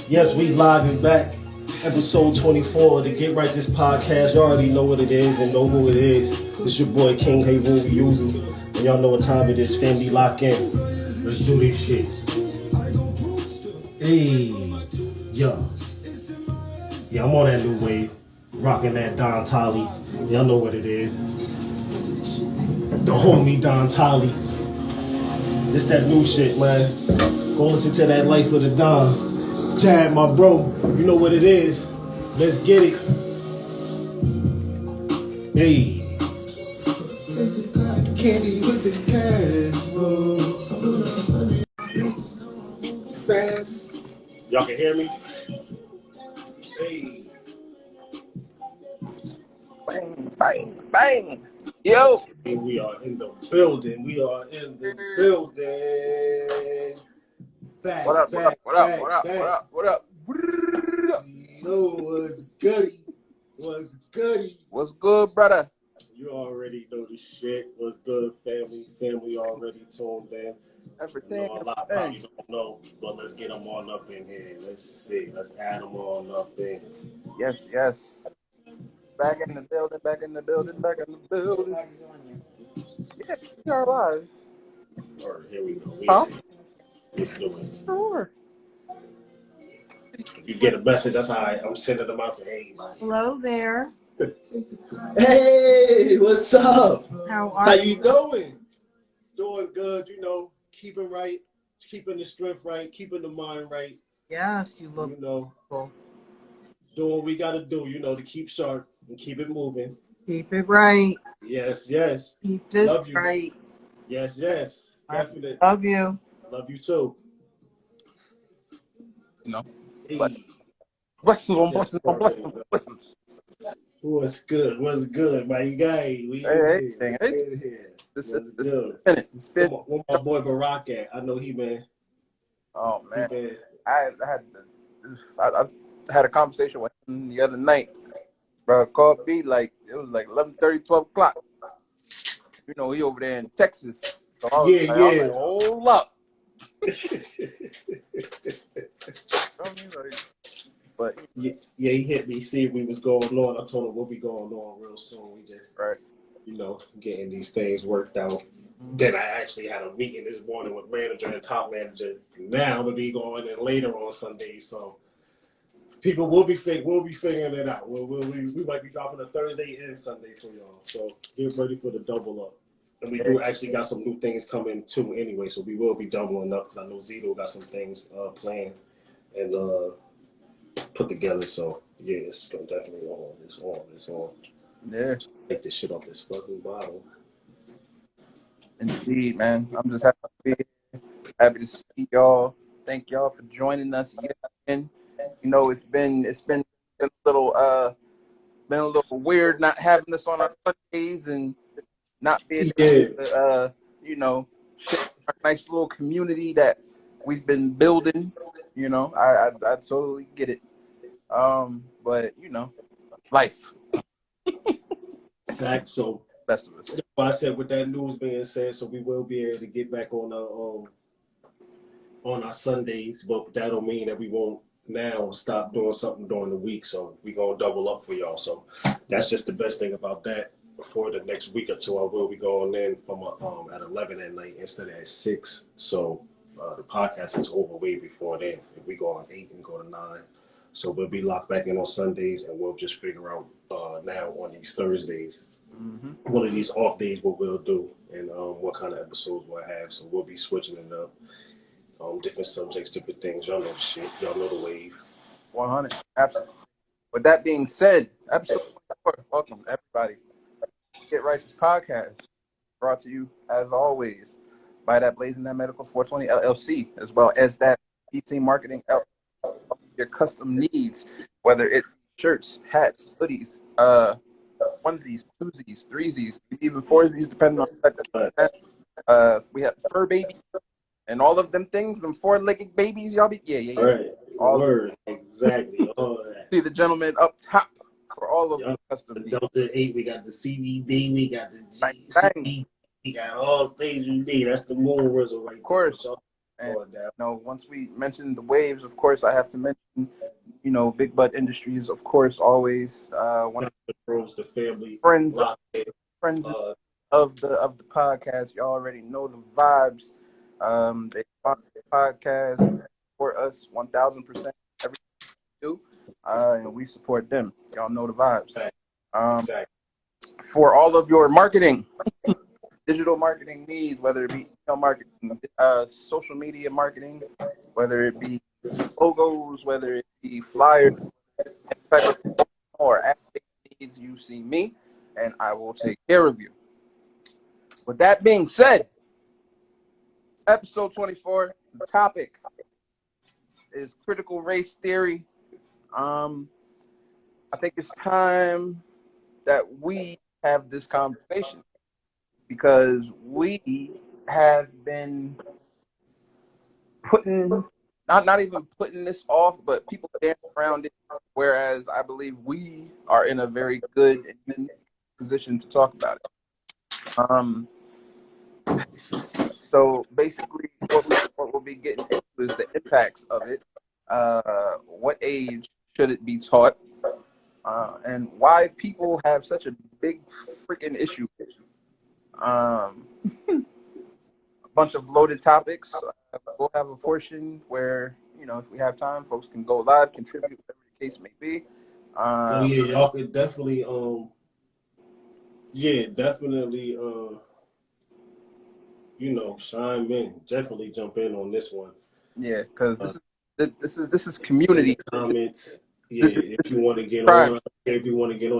Yes, we live and back. Episode 24 of the Get Right This podcast. You already know what it is and know who it is. It's your boy King Heru, we usual. And y'all know what time it is. Family lock in. Let's do this shit. Hey, yeah. Yeah, I'm on that new wave. Rocking that Don Tolly. Y'all know what it is. The homie Don Tolly. This that new shit, man. Go listen to that Life of the Don. Chad, my bro, you know what it is. Let's get it. Hey. Candy with the cash, bro. Fast. Y'all can hear me? Hey. Bang, bang, bang. Yo. We are in the building. We are in the building. Back, What up, back, what up, back, what up, back. what up, what up, what up? Yo, what's goody? What's goody? What's good, brother? You already know the shit. What's good, family? Family already tuned in. Everything. A lot probably don't know, but let's get them on up in here. Let's see. Let's add them on up in. Yes, yes. Back in the building, back in the building, back in the building. Yeah, we are live. All right, here we go. Huh? Let's do it. Sure. If you get a message, that's how I'm sending them out to everybody. Hello there. Hey, what's up? How you doing? Doing good, you know, keeping right, keeping the strength right, keeping the mind right. Yes, you look cool. Doing what we gotta do, you know, to keep sharp and keep it moving. Keep it right. Yes, yes. Keep this Love you. right. Yes, yes. Definitely. Love you. Love you too. You know, hey. Blessings on blessings on blessings on blessings. What's good? What's good, my guy? We Hey, here. This What's is good? It's been. Where my boy Barack at? I know he been. Oh man, I had a conversation with him the other night. Bro, called me like it was like 11:30, 12 o'clock. You know, he over there in Texas. So I was like, hold up. But yeah, he hit me. See if we was going on. I told him we'll be going on real soon. We just, you know, getting these things worked out. Then I actually had a meeting this morning with manager and top manager. Now I'm gonna be going in later on Sunday, so people will be figuring it out. We might be dropping a Thursday and Sunday for y'all. So get ready for the double up. And we do actually got some new things coming too anyway, so we will be doubling up because I know Zito got some things planned and put together. So yeah, it's definitely on. It's on. Yeah. Take this shit off this fucking bottle. Indeed, man. I'm just happy to be here. Happy to see y'all. Thank y'all for joining us again. You know, it's been a little weird not having this on our Sundays and not being able to, you know, share our nice little community that we've been building. You know, I totally get it. But you know, life. Back so best of us. But I said with that news being said, so we will be able to get back on our Sundays, but that don't mean that we won't now stop doing something during the week. So we gonna double up for y'all. So that's just the best thing about that. For the next week or two, I will be going in from at 11 at night instead of at 6. So the podcast is over way before then. If we go on 8 and go to 9. So we'll be locked back in on Sundays, and we'll just figure out now on these Thursdays, one of these off days, what we'll do and what kind of episodes we'll have. So we'll be switching it up, different subjects, different things. Y'all know the shit. Y'all know the wave. 100, absolutely. With that being said, episode 4, welcome everybody. Get Righteous Podcast, brought to you as always by that Blazing That Medicals 420 LLC, as well as that PT Marketing LLC. Your custom needs, whether it's shirts, hats, hoodies, onesies, twosies, threesies, even foursies, depending on we have fur babies and all of them things, them 4-legged babies, y'all be All right. All word. Exactly. All that. See the gentleman up top for all of the custom needs. Delta 8, we got the CVD, we got the GCD, we got all the things you need. That's the moon whistle right there. Of course. And once we mention the waves, of course, I have to mention, Big Butt Industries, of course, always one of the family friends friends of the podcast. You already know the vibes. They sponsor the podcast for us 1,000% everything we do, and we support them. Y'all know the vibes. Exactly. For all of your marketing, digital marketing needs, whether it be email marketing, social media marketing, whether it be logos, whether it be flyers, any type of or app-based needs, you see me, and I will take care of you. With that being said, it's episode 24. The topic is critical race theory. I think it's time that we have this conversation because we have been not even putting this off, but people dance around it. Whereas I believe we are in a very good and unique position to talk about it. So basically, what we'll be getting into is the impacts of it. What age should it be taught? And why people have such a big freaking issue. A bunch of loaded topics. We'll have a portion where, if we have time, folks can go live, contribute, whatever the case may be. Y'all could definitely, chime in. Definitely jump in on this one. Yeah, because this is community comments. Yeah, if you want to get on,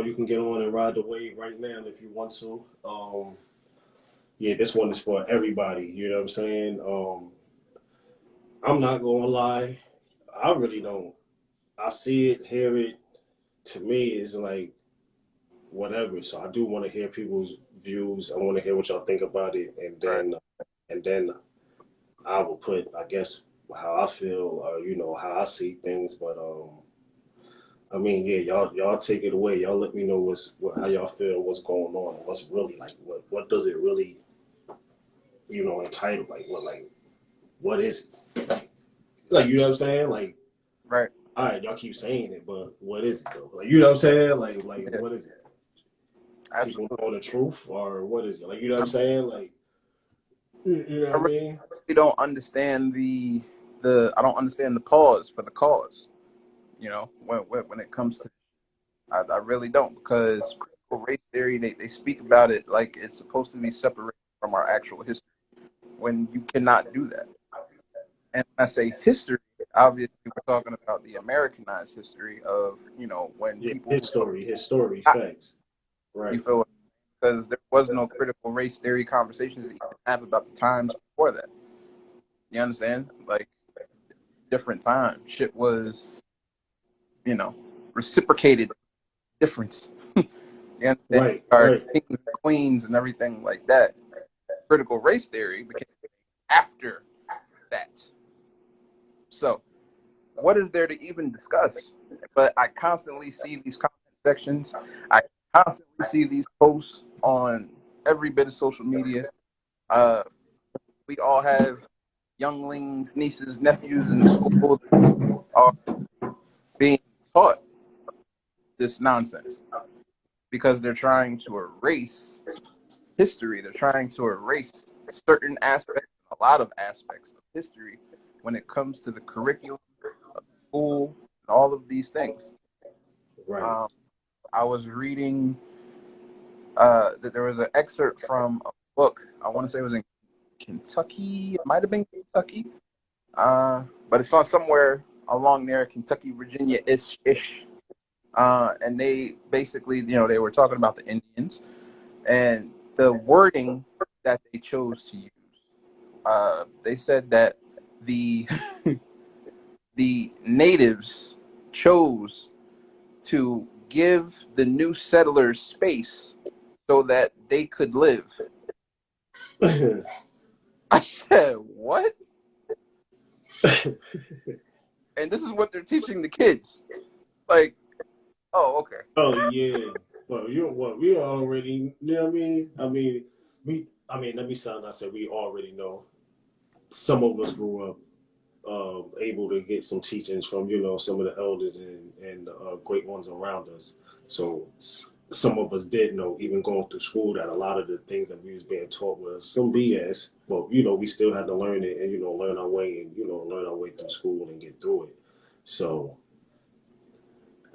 you can get on and ride the wave right now if you want to. This one is for everybody. You know what I'm saying? I'm not gonna lie, I really don't. I see it, hear it. To me, it's like whatever. So I do want to hear people's views. I want to hear what y'all think about it, and then I will put, I guess, how I feel, or how I see things. But I mean, y'all take it away. Y'all let me know how y'all feel, what's going on, what's really like, what does it really, entitle, what is it? Like, you know what I'm saying? Like, right. All right, y'all keep saying it, but what is it though? Like, you know what I'm saying? Like, Yeah. what is it? Absolutely. People know the truth, or what is it? Like, you know what I'm saying? Like, you know what I mean? I don't understand I don't understand the cause for the cause. When it comes to, I really don't, because critical race theory, they speak about it like it's supposed to be separated from our actual history, when you cannot do that. And when I say history, obviously we're talking about the Americanized history of, when people his story, facts, right? You feel, because there was no critical race theory conversations that you can have about the times before that. You understand? Like, different time. Shit was, reciprocated difference. You understand? Right. Kings and queens and everything like that. Critical race theory became after that. So, what is there to even discuss? But I constantly see these comment sections. I constantly see these posts on every bit of social media. We all have younglings, nieces, nephews in school are being taught this nonsense because they're trying to erase history. They're trying to erase certain aspects, a lot of aspects of history when it comes to the curriculum of school and all of these things. Right. I was reading that there was an excerpt from a book. I want to say it was in Kentucky. It might have been Kentucky, but it's on somewhere along there, Kentucky, Virginia ish. And they basically, they were talking about the Indians and the wording that they chose to use. They said that the the natives chose to give the new settlers space so that they could live. I said, what? And this is what they're teaching the kids. Like, oh, okay. Oh yeah. Well, we already, you know what I mean? Let me sound. I said we already know. some of us grew up able to get some teachings from, some of the elders and great ones around us. So some of us did know, even going through school, that a lot of the things that we was being taught was some BS. But, we still had to learn it and, learn our way and, learn our way through school and get through it. So,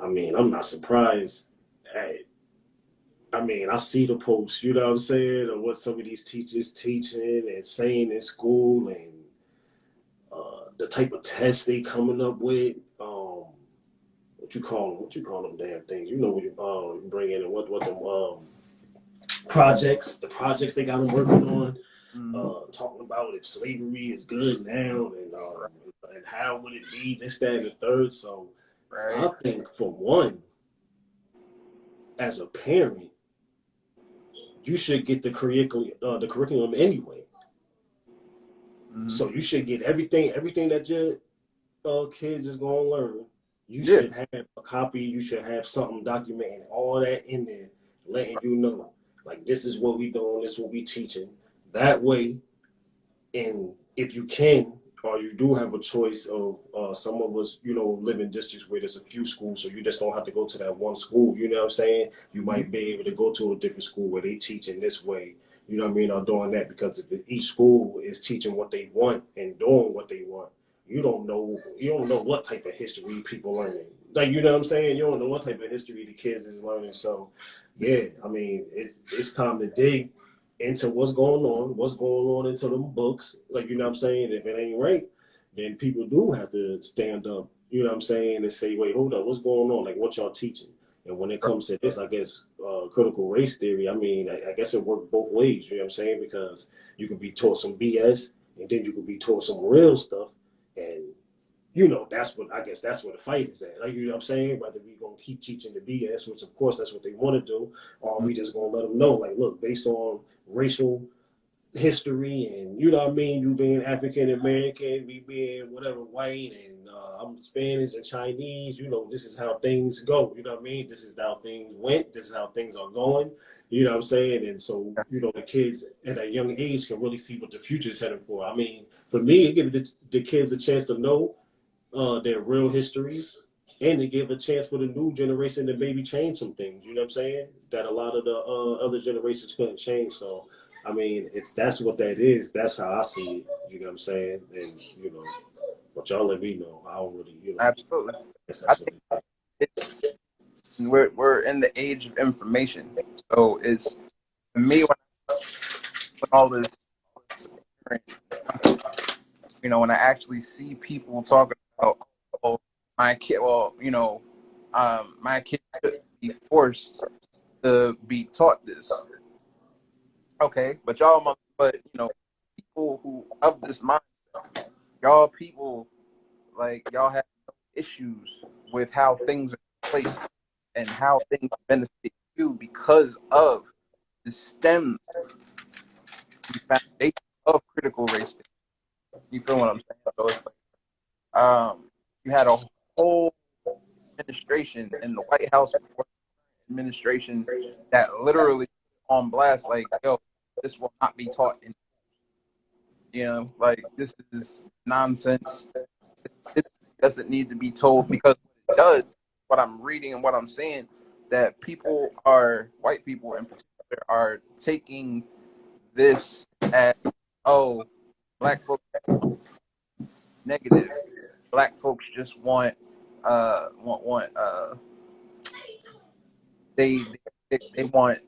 I mean, I'm not surprised I see the posts, you know what I'm saying, of what some of these teachers teaching and saying in school, and the type of tests they coming up with. What you call them damn things? You know what you bring in, and what them the projects they got them working on, talking about if slavery is good now, and how would it be this, that, and the third. So I think, for one, as a parent, you should get the curriculum anyway. So you should get everything that your kids is gonna learn. You should have a copy. You should have something documenting all that in there, letting you know, like, this is what we doing, this is what we teaching. That way, and if you can, or you do have a choice of, some of us, live in districts where there's a few schools, so you just don't have to go to that one school. You know what I'm saying? You might be able to go to a different school where they teach in this way. You know what I mean? Or doing that, because if each school is teaching what they want and doing what they want, you don't know what type of history people learning. Like, you know what I'm saying? You don't know what type of history the kids is learning. So, yeah, I mean, it's time to dig into what's going on into them books. Like, you know what I'm saying? If it ain't right, then people do have to stand up, you know what I'm saying, and say, wait, hold up, what's going on? Like, what y'all teaching? And when it comes to this, I guess, critical race theory, I mean, I guess it works both ways, you know what I'm saying? Because you could be taught some BS, and then you could be taught some real stuff. And, that's what the fight is at. Like, you know what I'm saying? Whether we going to keep teaching the BS, which of course that's what they want to do, or we just going to let them know, like, look, based on racial history, and, you know what I mean, you being African American, me being whatever white, and I'm Spanish and Chinese, this is how things go. You know what I mean? This is how things went. This is how things are going. You know what I'm saying? And so, the kids at a young age can really see what the future is heading for. I mean, for me, it gives the kids a chance to know their real history, and to give a chance for the new generation to maybe change some things, you know what I'm saying, that a lot of the other generations couldn't change. So, I mean, if that's what that is, that's how I see it, you know what I'm saying? And, but y'all let me know. I don't really, Absolutely. I think it's we're in the age of information. So it's, for me, when all this, when I actually see people talking about, oh, my kid, my kid should be forced to be taught this. Okay, but people who of this mindset, people, like, y'all have issues with how things are placed and how things benefit you because of the stems and foundation of critical race theory. You feel what I'm saying? So it's like, you had a whole administration in the White House before the administration that literally on blast, like, yo, this will not be taught in, like, this is nonsense. It doesn't need to be told, because it does. What I'm reading and what I'm seeing, that white people in particular, are taking this as, oh, black folks negative. Black folks just want they want,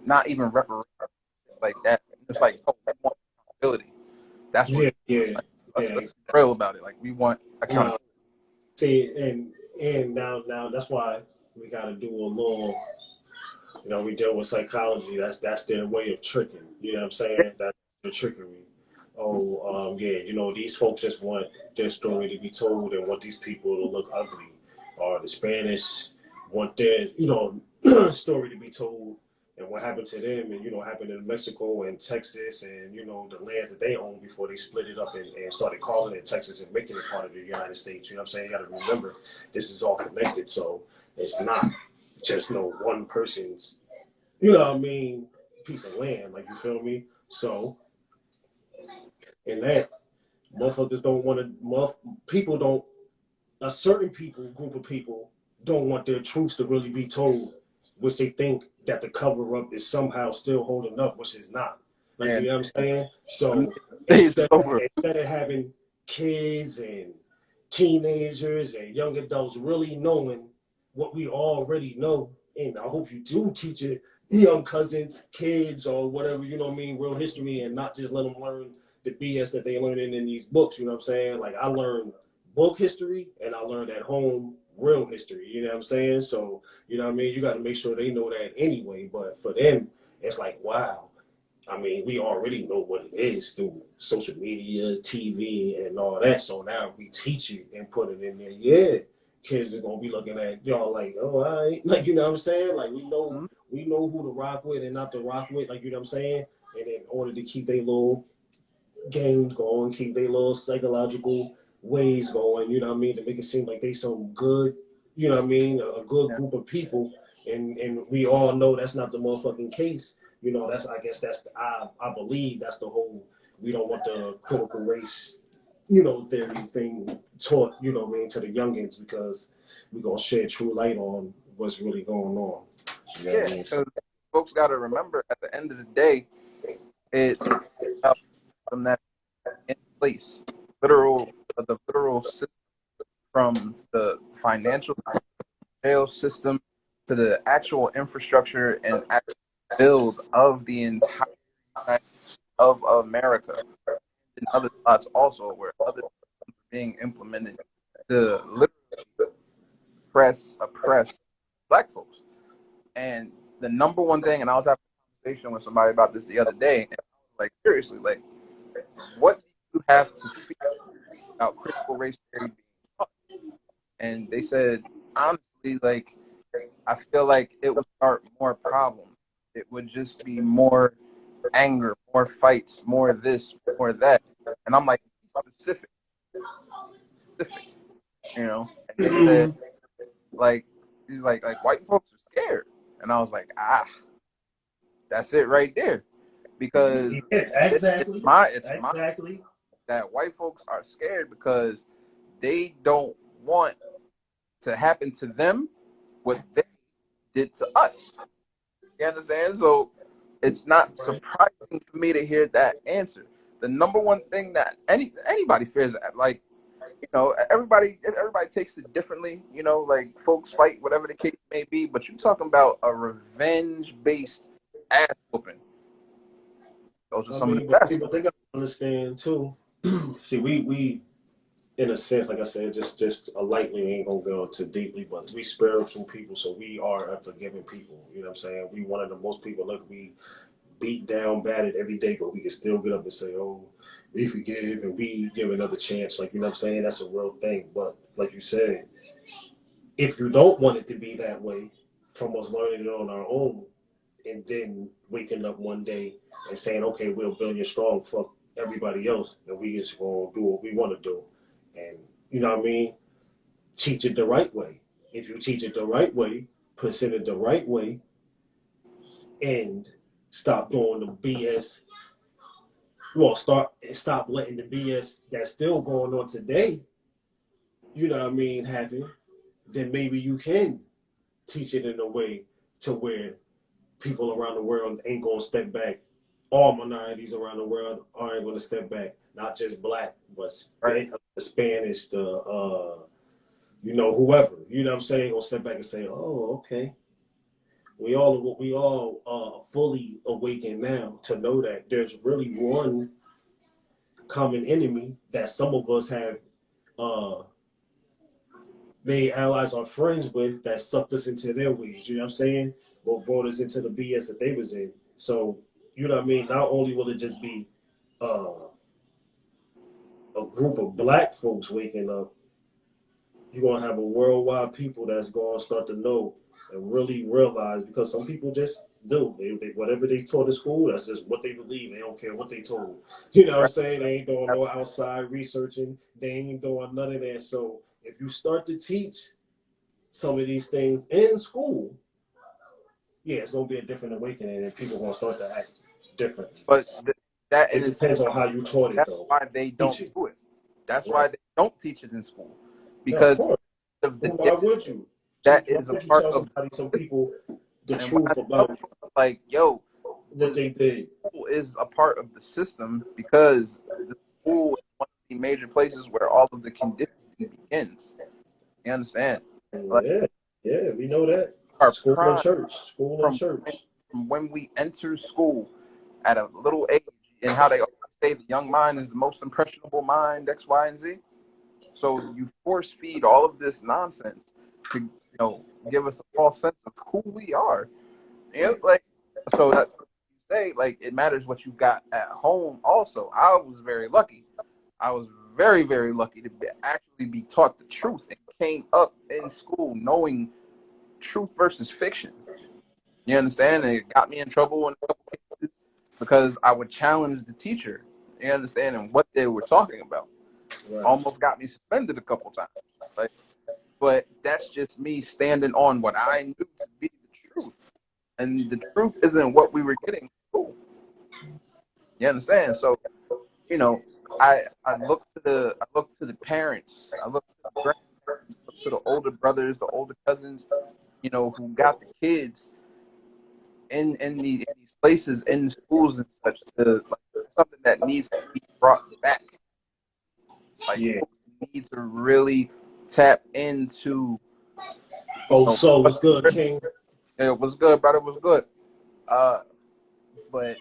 not even reparations like that. It's like, oh, they want accountability. That's what. yeah. Let's be real about it. Like, we want accountability. See, and now that's why we got to do a little. We deal with psychology. That's their way of tricking. You know what I'm saying? That's the trickery. Oh, yeah. These folks just want their story to be told and want these people to look ugly, or the Spanish want their story to be told, and what happened to them, and happened in Mexico and Texas, and the lands that they owned before they split it up and started calling it Texas and making it part of the United States. You know what I'm saying? You got to remember, this is all connected. So it's not just no one person's, piece of land. Like, you feel me? So in that, Motherfuckers don't want to. People don't. A certain group of people, don't want their truths to really be told, which they think that the cover up is somehow still holding up, which is not. Like, you And know what I'm saying? So it's instead over. of having kids and teenagers and young adults really knowing what we already know, and I hope you do teach it young cousins, kids, or whatever, you know what I mean, real history, and not just let them learn the BS that they learning in these books. You know what I'm saying? Like, I learned book history and I learned at home real history. You know what I'm saying? So, you know what I mean? You got to make sure they know that anyway. But for them, it's like, wow. I mean, we already know what it is through social media, TV, and all that. So now we teach it and put it in there. Yeah, kids are gonna be looking at y'all like, oh, all right, like, you know what I'm saying? Like, we know who to rock with and not to rock with, like, you know what I'm saying? And in order to keep their little games going, keep their little psychological ways going, you know what I mean, to make it seem like they some good, you know what I mean, a good Yeah. group of people, and we all know that's not the motherfucking case. You know, that's, I guess that's I believe that's the whole, we don't want the critical race, you know, theory thing taught, you know what I mean, to the youngins, because we're gonna shed true light on what's really going on. You know what Yeah, I mean? because folks got to remember at the end of the day, it's about them that in place, the literal system, from the financial jail system to the actual infrastructure and actual build of the entire United of America, and other spots also where other systems are being implemented to literally oppress black folks. And the number one thing, and I was having a conversation with somebody about this the other day, and I was like, seriously, like, what do you have to feel about critical race theory being taught? And they said, honestly, like, I feel like it would start more problems. It would just be more anger, more fights, more this, more that. And I'm like, specific, you know? And they said, like, he's like white folks are scared. And I was like, that's it right there. Because Yeah, exactly. it's my Exactly. that white folks are scared because they don't want to happen to them what they did to us. You understand? So it's not surprising for me to hear that answer. The number one thing that anybody fears, like, you know, everybody takes it differently. You know, like, folks fight, whatever the case may be. But you're talking about a revenge based ass whooping. Those are I some of the mean, best. but they got to understand too. See, we in a sense, like I said, just a lightly, ain't gonna go too deeply, but we spiritual people, so we are a forgiving people. You know what I'm saying? We one of the most people, look, we beat down, battered every day, but we can still get up and say, oh, we forgive and we give another chance. Like, you know what I'm saying? That's a real thing. But like you said, if you don't want it to be that way, from us learning it on our own, and then waking up one day and saying, okay, we're a billion strong, fuck everybody else, and we just gonna do what we want to do. And you know what I mean? Teach it the right way. If you teach it the right way, present it the right way, and stop doing the BS. Well, stop letting the BS that's still going on today, you know what I mean, happen. Then maybe you can teach it in a way to where people around the world ain't gonna step back. All minorities around the world aren't gonna step back. Not just black, but Right. the Spanish, the you know, whoever. You know what I'm saying? Gonna step back and say, oh, okay. We all fully awakened now to know that there's really one common enemy that some of us have uh made allies or friends with, that sucked us into their ways. You know what I'm saying? What brought us into the BS that they was in. So, you know what I mean? Not only will it just be uh, a group of black folks waking up, you're gonna have a worldwide people that's gonna start to know and really realize, because some people just do. They whatever they taught in school, that's just what they believe. They don't care what they told. You know what I'm Right. saying? They ain't doing no outside researching. They ain't doing none of that. So if you start to teach some of these things in school, yeah, it's gonna be a different awakening, and people are gonna start to act differently. But that in It itself, depends on how you taught it, that's though. why they Teach don't it. do it. That's why they don't teach it in school, Yeah, of because course. of the Why would you? that Why is a would you part tell of somebody, some people, the and when I truth tell about folks, like, yo, what they did? school is a part of the system because the school is one of the major places where all of the conditioning begins. You understand? Like, Yeah, yeah, we know that. our School and prime church, school and from church. from when we enter school at a little age, and how they always say the young mind is the most impressionable mind, X, Y, and Z. So you force feed all of this nonsense to, give us a false sense of who we are. Like, so that say, like, it matters what you got at home. Also, I was very lucky. I was very, very lucky to actually be taught the truth and came up in school knowing truth versus fiction. You understand? And it got me in trouble in a couple cases because I would challenge the teacher. You understand? And what they were talking about. Right. Almost got me suspended a couple times. Like, but that's just me standing on what I knew to be the truth. And the truth isn't what we were getting in school. You understand? So, I look to the parents, I look to the grandparents, I look to the older brothers, the older cousins, who got the kids in these places, in the schools and such, to, like, something that needs to be brought back. Like, Yeah. folks need to really tap into. Oh, so what's good, King? It was good, brother. It was good. But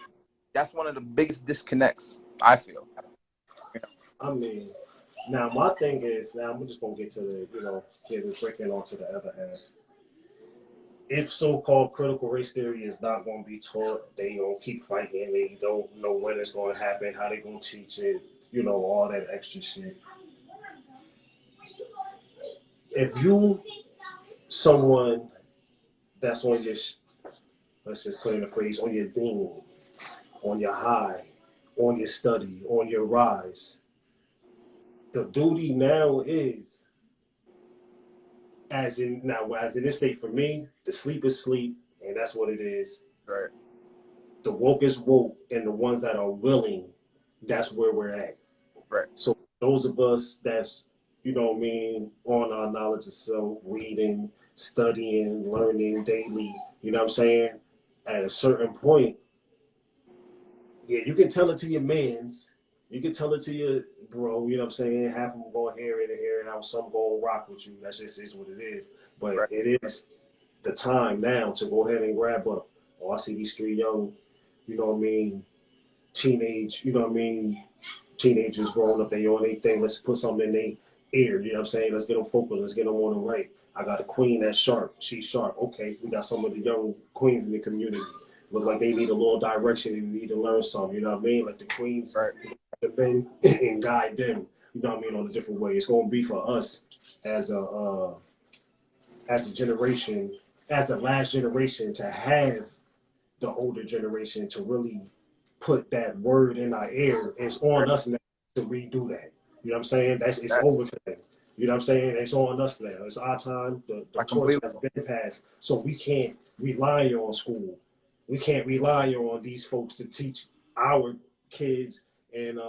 that's one of the biggest disconnects I feel. I mean, now my thing is, now I'm just gonna get to the, breaking onto the other hand. If so-called critical race theory is not going to be taught, they gonna keep fighting. They don't know when it's going to happen, how they gonna teach it, all that extra shit. If you someone that's on your, let's just put in a phrase, on your dean, on your high, on your study, on your rise, the duty now is, as in this state for me, the sleep is sleep, and that's what it is. Right. The woke is woke, and the ones that are willing, that's where we're at. Right. So those of us that's, on our knowledge of self, reading, studying, learning daily, you know what I'm saying? At a certain point, yeah, you can tell it to your mans, you can tell it to your bro, you know what I'm saying? Half of them going to hear it out, some going to rock with you. That just is what it is. But Right. it is the time now to go ahead and grab up. Oh, I see these three young, teenage, teenagers growing up, they on their thing. Let's put something in their ear, you know what I'm saying? Let's get them focused, let's get them on the right. I got a queen that's sharp, she's sharp. Okay, we got some of the young queens in the community. Look like they need a little direction, they need to learn something, you know what I mean? Like the queens, Right. the men and guide them, you know what I mean, on a different way. It's going to be for us as a generation, as the last generation, to have the older generation to really put that word in our ear. It's on us now to redo that. You know what I'm saying? It's over for them. You know what I'm saying? It's on us now. It's our time. The I torch completely. has been passed. So we can't rely on school. We can't rely on these folks to teach our kids and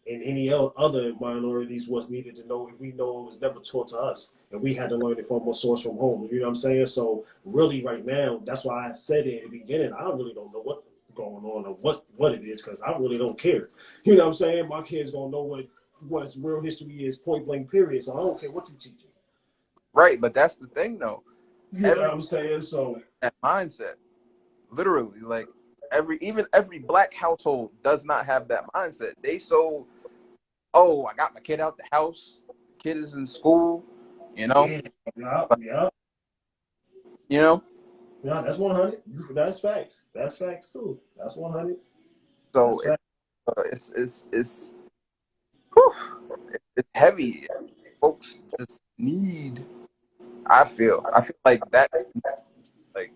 any other minorities what's needed to know if we know it was never taught to us and we had to learn it from a source from home. You know what I'm saying? So really right now, that's why I said it in the beginning, I really don't know what's going on or what it is, because I really don't care. You know what I'm saying? My kids gonna know what's real history is, point blank period. So I don't care what you teaching. Right, but that's the thing, though. You know what I'm saying? So That mindset, literally, like every black household does not have that mindset. Oh, I got my kid out the house, the kid is in school, you know, yeah, but, yeah. you know. Yeah, that's 100. That's facts. That's facts too. That's 100. So That's facts. whew, it's heavy. Folks just need. I feel like that, like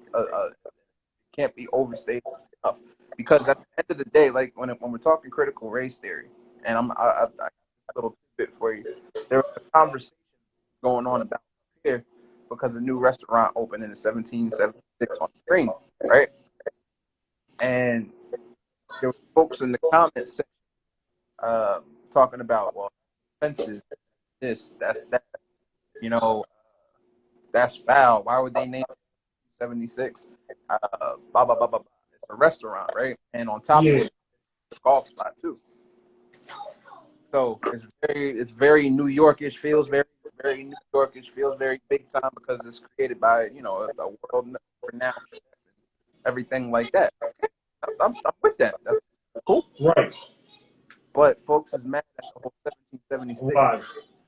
can't be overstated enough, because at the end of the day, like when we're talking critical race theory, and I got a little bit for you. There was a conversation going on about here because a new restaurant opened in the 1776 on the screen, right? And there were folks in the comments talking about, well, offensive. That's that. You know, that's foul. Why would they name it 76? Blah blah blah blah blah. It's a restaurant, right? And on top of Yeah. it, it's a golf spot too. So it's very New Yorkish. Feels very New Yorkish. Feels very big time because it's created by a world renowned chef and everything like that. Okay, I'm with that. That's cool. Right. But folks is mad at the whole 1776. Why?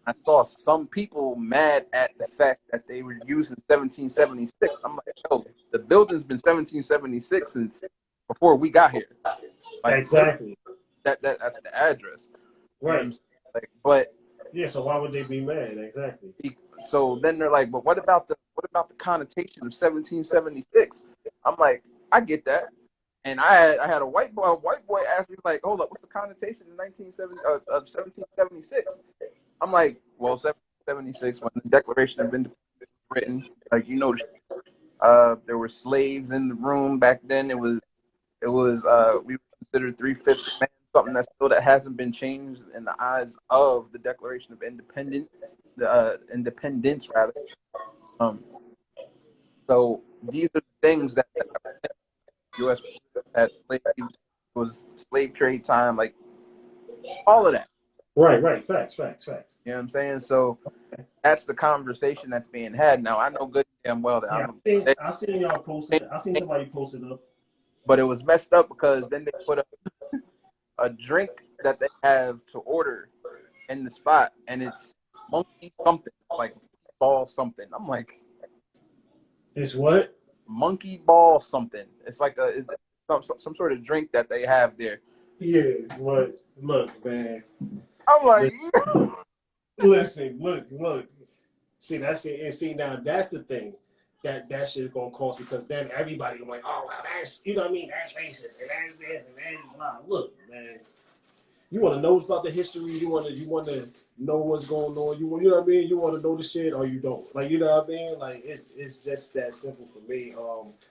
I saw some people mad at the fact that they were using 1776. I'm like, yo, the building's been 1776 since before we got here. Like, Exactly. That's the address. You know what I'm Right. saying? Like, but Yeah. So why would they be mad? Exactly. so then they're like, but what about the connotation of 1776? I'm like, I get that. And I had a white boy ask me like, hold up, what's the connotation of 1776? I'm like, well, 1776 when the Declaration of Independence was written, like there were slaves in the room back then. It was we were considered 3/5 of man, something that hasn't been changed in the eyes of the Declaration of Independence, independence rather. So these are the things that U.S. had slaves, was slave trade time, like all of that. Right. Right. Facts. You know what I'm saying? So that's the conversation that's being had. Now I know good damn well that Yeah. I seen y'all posted. I seen somebody posted up. but it was messed up because then they put a drink that they have to order in the spot, and it's monkey something, like ball something. I'm like, It's what? monkey ball something. It's like some sort of drink that they have there. Yeah. What? Look, man. I'm like, Listen. Look. See, that's it. And see, now that's the thing that shit is gonna cost because then everybody gonna like, oh, well, that's what I mean, that's racist and that's this and that's blah. Look, man. You want to know about the history. You want to know what's going on. You know what I mean. You want to know the shit, or you don't. Like you know what I mean. Like it's just that simple for me.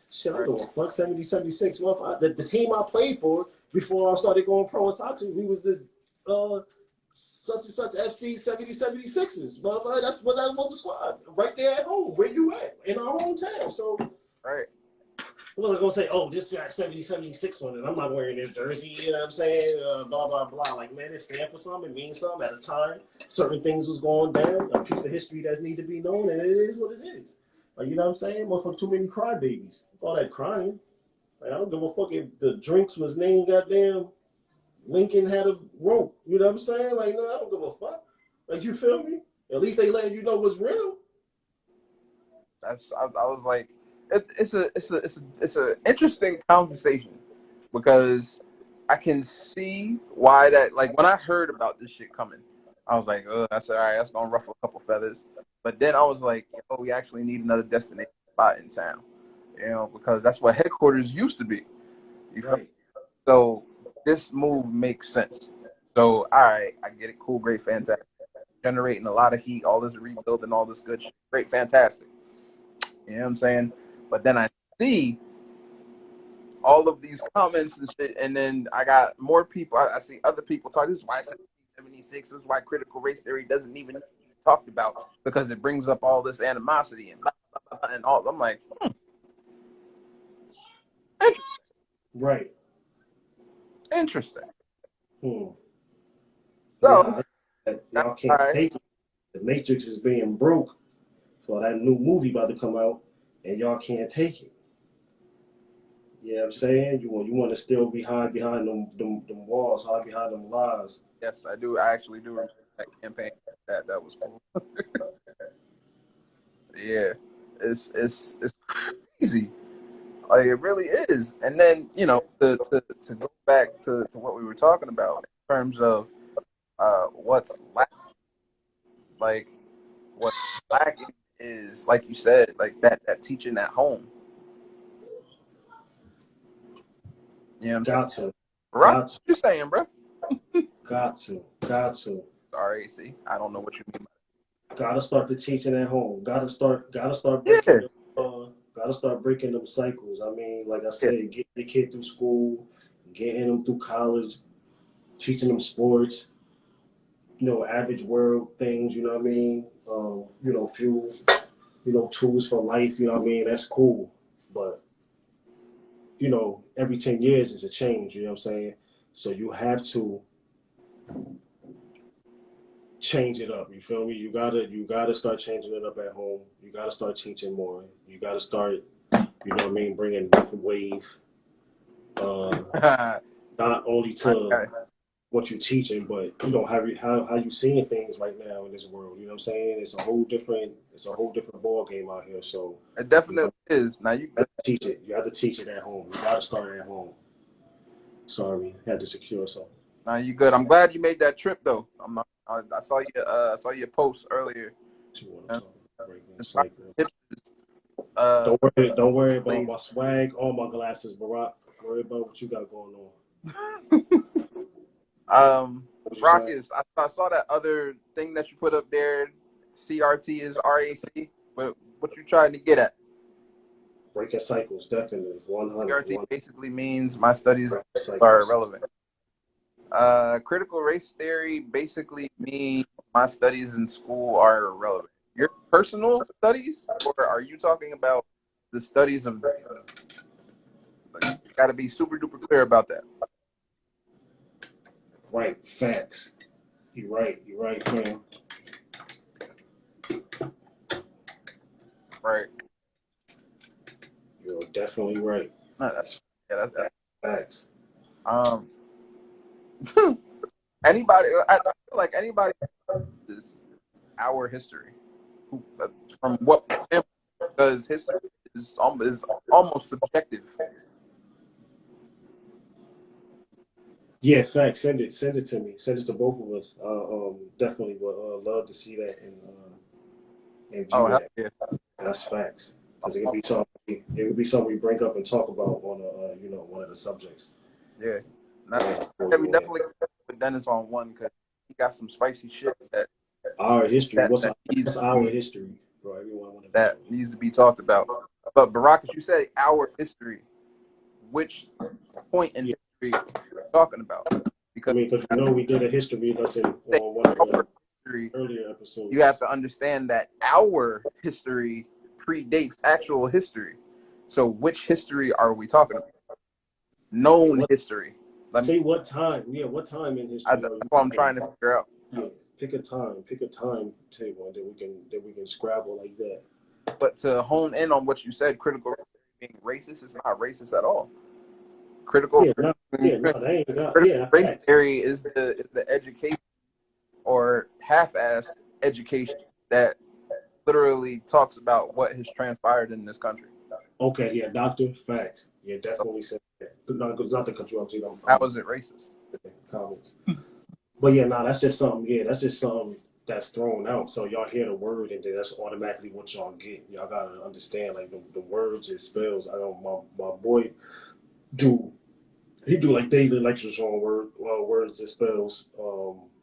Shit, I don't fuck 76. The team I played for before I started going pro in soccer, we was the such and such FC 76ers. But that's what that was the squad right there at home. Where you at in our hometown? So right. I'm not gonna say, oh, this got 76 on it. I'm not wearing this jersey, you know what I'm saying? Blah, blah, blah. Like, man, it stands for something. It means something. At a time, certain things was going down, a piece of history that need to be known, and it is what it is. Like, you know what I'm saying? Motherfucker, too many crybabies. All that crying. Like, I don't give a fuck if the drinks was named goddamn Lincoln had a rope. You know what I'm saying? Like, no, I don't give a fuck. Like, you feel me? At least they letting you know what's real. I was like, it's a interesting conversation because I can see why that, like when I heard about this shit coming, I was like, oh, that's all right, that's gonna ruffle a couple feathers. But then I was like, oh, we actually need another destination spot in town, because that's what headquarters used to be. Right. So this move makes sense. So all right, I get it, cool, great, fantastic, generating a lot of heat, all this rebuilding, all this good shit, great, fantastic. You know what I'm saying? But then I see all of these comments and shit, and then I got more people. I see other people talk. This is why 1776. This is why critical race theory doesn't even need to be talked about because it brings up all this animosity and blah, blah, blah, and all. I'm like, interesting. Right. Interesting. Hmm. So y'all can't take it. The Matrix is being broke. So that new movie about to come out, and y'all can't take it. You know what I'm saying? You want to still be hide behind them walls, hide behind them lies. Yes, I do. I actually do remember that campaign. That was cool. Yeah, it's crazy. Like it really is. And then to go back to what we were talking about in terms of what's lacking, like what's lacking is like you said, like that teaching at home. You know what I'm saying? Right? What you saying, bro? Got to. RAC. I don't know what you mean by that. Gotta start the teaching at home. Gotta start breaking gotta start breaking them cycles. I mean, like I said, get the kid through school, getting them through college, teaching them sports, average world things, you know what I mean? Fuel, tools for life, you know what I mean? That's cool. But, every 10 years is a change, you know what I'm saying? So you have to change it up. You feel me? You gotta start changing it up at home. You gotta start teaching more. You gotta start, bringing a different wave. Not only to what you're teaching, but how you seeing things right now in this world. You know what I'm saying? It's a whole different ball game out here. So it definitely is. Now you have to teach it. You have to teach it at home. You gotta start at home. Sorry, had to secure something. Now you good. I'm glad you made that trip though. I saw your post earlier. Don't worry about my swag or my glasses, Barack. Worry about what you got going on. Rockets, I saw that other thing that you put up there. CRT is RAC, but what you trying to get at? Breaking cycles, definitely. 100. CRT basically means my studies are irrelevant. Critical race theory basically means my studies in school are irrelevant. Your personal studies, or are you talking about the studies of the? You got to be super duper clear about that. Right, facts. You're right, man. Right. You're definitely right. No, that's facts. Anybody, I feel like anybody is our history. From what, because history is almost subjective. Yeah, facts. Send it to me. Send it to both of us. Definitely would love to see that and view that. Yeah. That's facts. Because it would be something we bring up and talk about on one of the subjects. Yeah. We definitely put Dennis on one because he got some spicy shit that our history. What's our history, bro? Everyone that needs to be talked about. But Barack, you said our history. Which point in history are you talking about? Because we did a history lesson on one of the earlier episodes. You have to understand that our history predates actual history. So which history are we talking about? Known history. Say what time? Yeah, what time in history? That's what I'm trying to figure out. Yeah, pick a time table that we can scrabble like that. But to hone in on what you said, critical being racist is not racist at all. Critical race theory is the education or half-assed education that literally talks about what has transpired in this country. Okay, yeah, doctor, facts. Yeah, definitely said that. Not to cut you off, How was it racist? Comments. But yeah, that's just something. Yeah, that's just something that's thrown out. So y'all hear the word, and then that's automatically what y'all get. Y'all gotta understand, like the words it spells. I know my boy do like daily lectures on words and spells.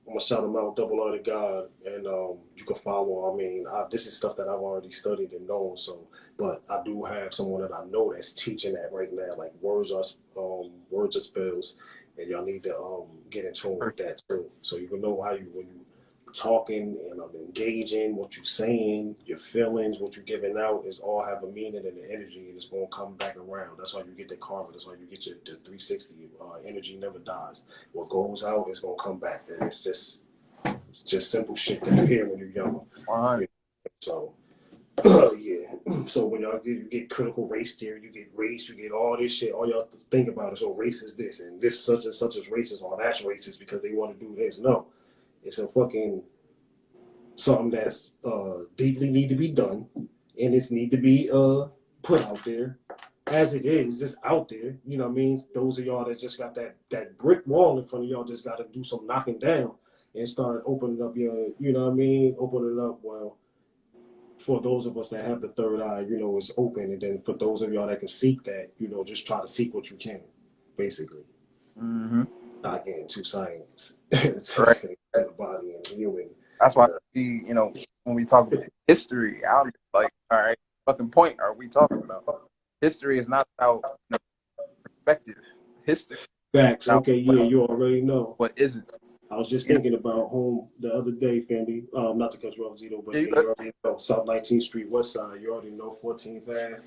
I'm gonna shout him out, Double R to God, and you can follow. I mean, this is stuff that I've already studied and known. So, but I do have someone that I know that's teaching that right now, like words are spells, and y'all need to get in tune with that too, so you can know how when you talking and engaging, what you're saying, your feelings, what you're giving out is all have a meaning and an energy, and it's going to come back around. That's why you get the karma. That's why you get the 360. Energy never dies. What goes out is going to come back, and it's just simple shit that you hear when you're young. So yeah. So when you get critical race theory, you get race, you get all this shit. All y'all think about is, race is this, and this such and such is racist, or that's racist because they want to do this. No. It's a fucking something that's deeply need to be done, and it's need to be put out there as it is. It's out there. You know what I mean? Those of y'all that just got that brick wall in front of y'all just got to do some knocking down and start opening up your, you know what I mean? Opening up, well, for those of us that have the third eye, it's open. And then for those of y'all that can seek that, just try to seek what you can, basically. Mm-hmm. Not getting too science. Right. The body and human. That's why when we talk about history, I'm like, all right, fucking point are we talking about? History is not about perspective. History. Facts. Okay, yeah, you already know. What isn't? I was just thinking about home the other day, family. Not to cut you off, Zito, but you already know South 19th Street, West Side. You already know 14th Ave.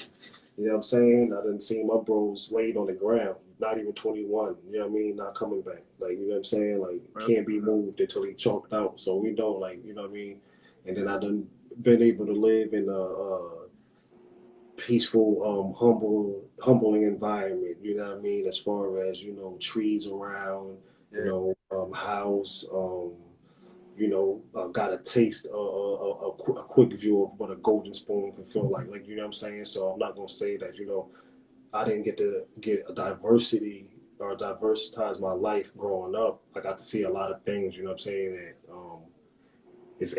You know what I'm saying? I didn't see my bros laid on the ground, not even 21. You know what I mean? Not coming back. Like, you know what I'm saying? Like, can't be moved until he choked out. So we know, like, you know what I mean? And then I done been able to live in a peaceful, humbling environment. You know what I mean? As far as, you know, trees around, you know, house, you know, got a taste, a quick view of what a golden spoon can feel like, you know what I'm saying? So I'm not going to say that, you know, I didn't get to get a diversity or diversitize my life growing up. I got to see a lot of things, you know what I'm saying, that it's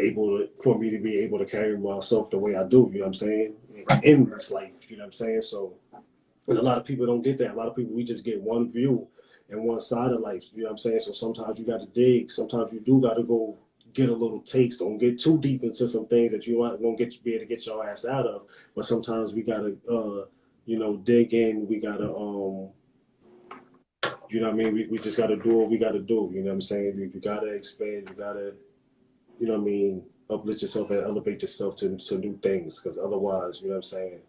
for me to be able to carry myself the way I do, you know what I'm saying, in this life, you know what I'm saying? So, and a lot of people don't get that. A lot of people, we just get one view and one side of life, you know what I'm saying? So sometimes you got to dig. Sometimes you do got to go get a little taste. Don't get too deep into some things that you won't be able to get your ass out of. But sometimes we got to, you know, dig in. We got to, you know what I mean? We just got to do what we got to do. You know what I'm saying? You got to expand. You got to, you know what I mean, uplift yourself and elevate yourself to new things. Because otherwise, you know what I'm saying,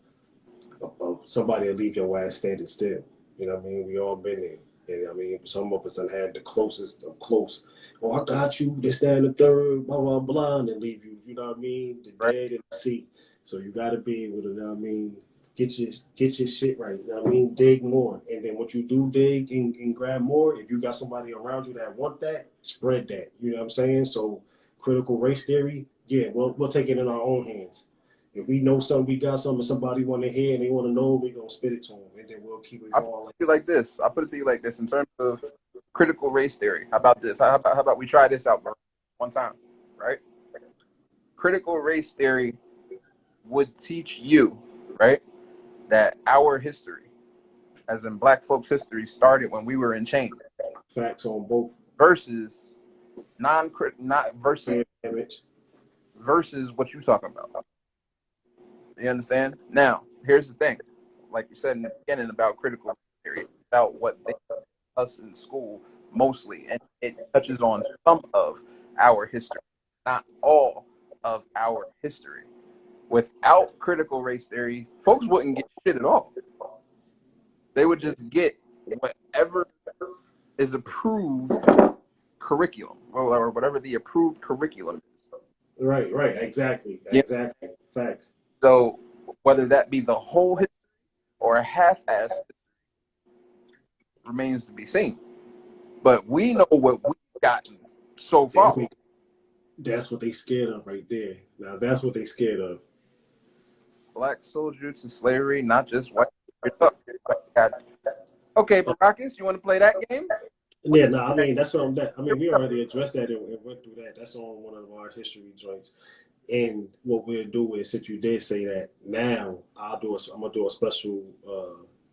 somebody will leave your ass standing still. You know what I mean? We all been there. And I mean, some of us done had the closest of close. Oh, I got you, this, that, and the third, blah, blah, blah, and then leave you, you know what I mean? The dead in the seat. So you got to be able to, you know what I mean, get your shit right. You know what I mean? Dig more. And then what you do dig and grab more, if you got somebody around you that want that, spread that. You know what I'm saying? So critical race theory, yeah, we'll take it in our own hands. If we know something, we got something, somebody want to hear and they want to know, we're going to spit it to them. And then we'll keep it going. I'll put it to you like this in terms of critical race theory. How about this? How about we try this out one time, right? Critical race theory would teach you, right, that our history, as in Black folks' history, started when we were in chains. Facts on both. Versus versus what you talking about. You understand? Now, here's the thing. Like you said in the beginning about critical theory, about what they taught us in school mostly, and it touches on some of our history, not all of our history. Without critical race theory, folks wouldn't get shit at all. They would just get whatever is approved curriculum, or whatever the approved curriculum is. Right, exactly. Facts. So whether that be the whole history or a half-assed remains to be seen. But we know what we've gotten so far. That's what they scared of right there. Now that's what they scared of. Black soldiers to slavery, not just white. Okay, Baracus, you want to play that game? Yeah, no, I mean that's something that we already addressed that and went through that. That's on one of our history joints. And what we'll do is, since you did say that, now I'm gonna do a special